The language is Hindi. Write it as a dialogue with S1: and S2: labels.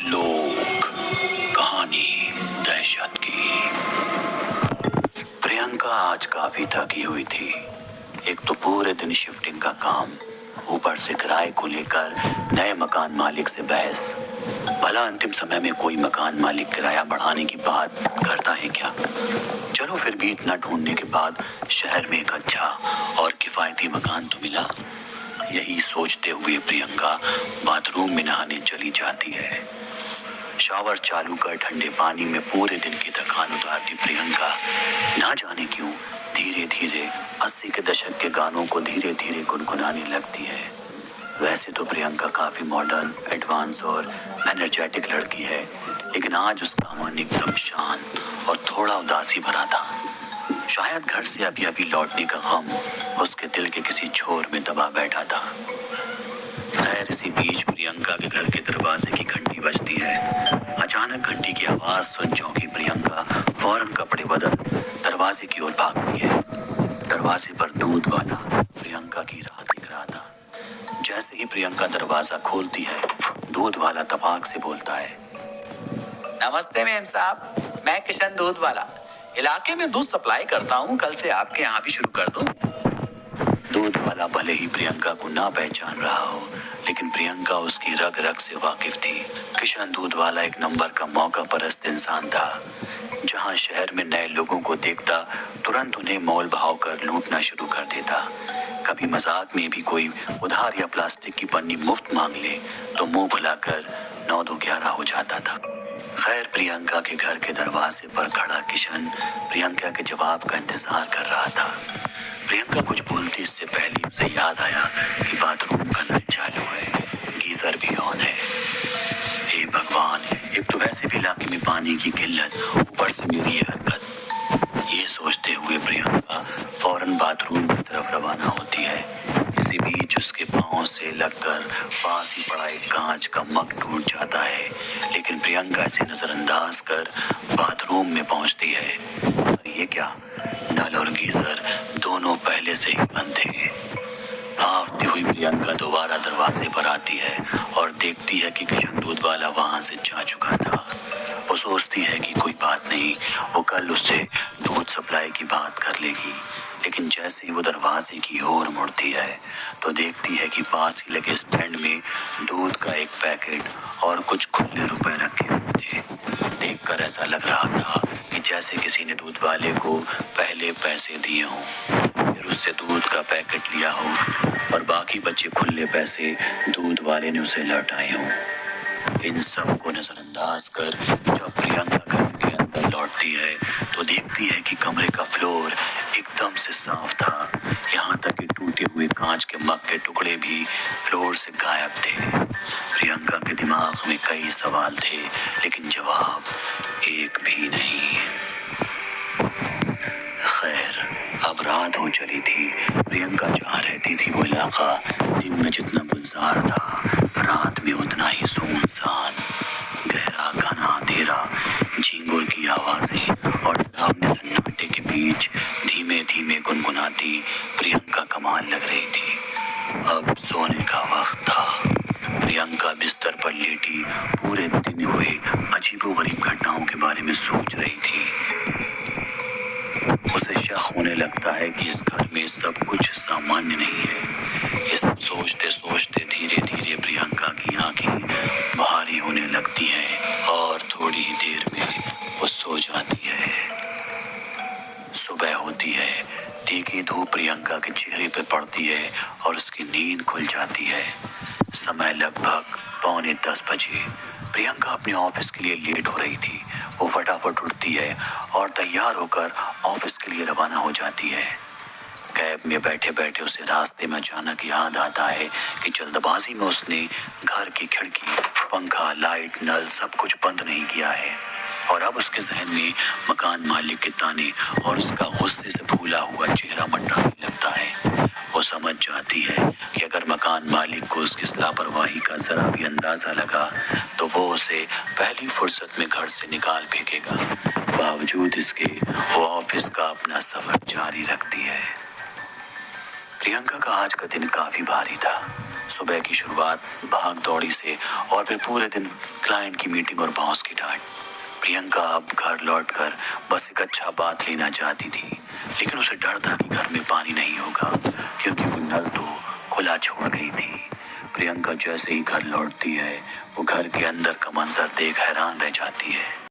S1: लोग कहानी दहशत की। प्रियंका आज काफी थकी हुई थी। एक तो पूरे दिन शिफ्टिंग का काम, ऊपर से किराए को लेकर नए मकान मालिक से बहस। भला अंतिम समय में कोई मकान मालिक किराया बढ़ाने की बात करता है क्या? चलो फिर भी इतना ढूंढने के बाद शहर में एक अच्छा और किफायती मकान तो मिला। यही सोचते हुए प्रियंका बाथरूम में नहाने चली जाती है। शावर चालू कर ठंडे पानी में पूरे दिन की थकान उतारती प्रियंका ना जाने क्यों धीरे धीरे 80 के दशक के गानों को धीरे धीरे गुनगुनाने लगती है। वैसे तो प्रियंका काफी मॉडर्न, एडवांस और एनर्जेटिक लड़की है, लेकिन आज उसका मन एकदम शांत और थोड़ा उदासी भरा था। शायद घर से अभी अभी लौटने का गम उसके दिल के किसी छोर में दबा बैठा था। खैर, इसी बीच प्रियंका के घर के दरवाजे की घंटी बजती है। अचानक घंटी की आवाज सुन चौंकी प्रियंका फौरन कपड़े बदल दरवाजे की ओर भागती है। दरवाजे पर दूध वाला प्रियंका की राह देख रहा था। जैसे ही प्रियंका दरवाजा खोलती है, दूध वाला तपाक से बोलता है,
S2: नमस्ते मेम साहब, मैं किशन दूध वाला इलाके में दूध सप्लाई करता हूँ। कल से आपके यहाँ भी शुरू कर दूँ।
S1: दूध वाला भले ही प्रियंका को ना पहचान रहा हो, लेकिन प्रियंका उसकी रग रग से वाकिफ थी। किशन दूध वाला एक नंबर का मौका परस्त इंसान था। जहाँ शहर में नए लोगों को देखता तुरंत उन्हें मोल भाव कर लूटना शुरू कर देता। कभी मजाक में भी कोई उधार या प्लास्टिक की पन्नी मुफ्त मांग ले तो मुंह भुलाकर 9-2-11 हो जाता था। खैर, प्रियंका के घर के दरवाजे पर खड़ा किशन प्रियंका के जवाब का इंतजार कर रहा था। प्रियंका कुछ बोलती इससे पहले उसे याद आया कि बाथरूम का नल चालू है, गीजर भी ऑन है। हे भगवान, एक तो वैसे भी इलाके में पानी की किल्लत, ऊपर से मेरी ये हरकत। ये सोचते हुए प्रियंका फौरन बाथरूम की तरफ रवाना होती है। इसी बीच उसके पांव से लगकर पास ही पड़ा एक कांच का मग टूट जाता है, लेकिन प्रियंका इसे नजरअंदाज कर बाथरूम में पहुंचती है। ये क्या, नल और गीजर दोनों पहले से ही बंद थे। भागती हुई प्रियंका दोबारा दरवाजे पर आती है और देखती है कि किशन दूध वाला वहां से जा चुका था। वो सोचती है कि कोई बात नहीं, वो कल उससे दूध सप्लाई की बात कर लेगी। लेकिन जैसे ही वो दरवाजे की ओर मुड़ती है तो देखती है कि पास ही लगे स्टैंड में दूध का एक पैकेट और कुछ खुले रुपए रखे हुए थे। देखकर ऐसा लग रहा था कि जैसे किसी ने दूध वाले को पहले पैसे दिए हों, फिर उससे दूध का पैकेट लिया हो और बाकी बचे खुले पैसे दूध वाले ने उसे लौटाए हों। इन सब को नजरअंदाज कर जब प्रियंका घर के अंदर लौटती है तो देखती है कि कमरे का फ्लोर एकदम से साफ था। यहाँ तक कि टूटे हुए कांच के मग के टुकड़े भी फ्लोर से गायब थे। प्रियंका के दिमाग में कई सवाल थे, लेकिन जवाब एक भी नहीं। खैर, अब रात हो चली थी। प्रियंका जहाँ रहती थी वो इलाका दिन में जितना गुलजार था, रात में उतना ही सुनसान। गहरा घना अंधेरा, झींगुर की आवाजें और डरावने सन्नाटे के बीच धीमे धीमे गुनगुनाती प्रियंका कमाल लग रही थी। अब सोने का वक्त था। प्रियंका बिस्तर पर लेटी पूरे दिन हुए अजीबोगरीब घटनाओं के बारे में सोच रही थी। उसे शक होने लगता है कि इस घर में सब कुछ सामान्य नहीं है। ये सब सोचते सोचते धीरे धीरे प्रियंका की आंखें भारी होने लगती हैं और थोड़ी ही देर में वो सो जाती है। सुबह होती है, तीखी धूप प्रियंका के चेहरे पर पड़ती है और उसकी नींद खुल जाती है। समय लगभग 9:45 बजे। प्रियंका अपने ऑफिस के लिए लेट हो रही थी। वो फटाफट उठती है और तैयार होकर ऑफिस के लिए रवाना हो जाती है। कैब में बैठे बैठे उसे रास्ते में अचानक याद आता है कि जल्दबाजी में उसने घर की खिड़की, पंखा, लाइट, नल सब कुछ बंद नहीं किया है। और अब उसके जहन में मकान मालिक के ताने और उसका गुस्से से फूला हुआ चेहरा मंडराने लगता है। वो समझ जाती है कि अगर मकान मालिक को उसकी इस लापरवाही का जरा भी अंदाजा लगा तो वो उसे पहली फुर्सत में घर से निकाल फेंकेगा। बावजूद इसके वो ऑफिस का अपना सफर जारी रखती है। प्रियंका का आज का दिन काफी भारी था। सुबह की शुरुआत भाग दौड़ी से और फिर पूरे दिन क्लाइंट की मीटिंग और बॉस की डांट। प्रियंका अब घर लौटकर बस एक अच्छा बात लेना चाहती थी, लेकिन उसे डर था कि घर में पानी नहीं होगा, क्योंकि वो नल तो खुला छोड़ गई थी। प्रियंका जैसे ही घर लौटती है, वो घर के अंदर का मंजर देख हैरान रह जाती है।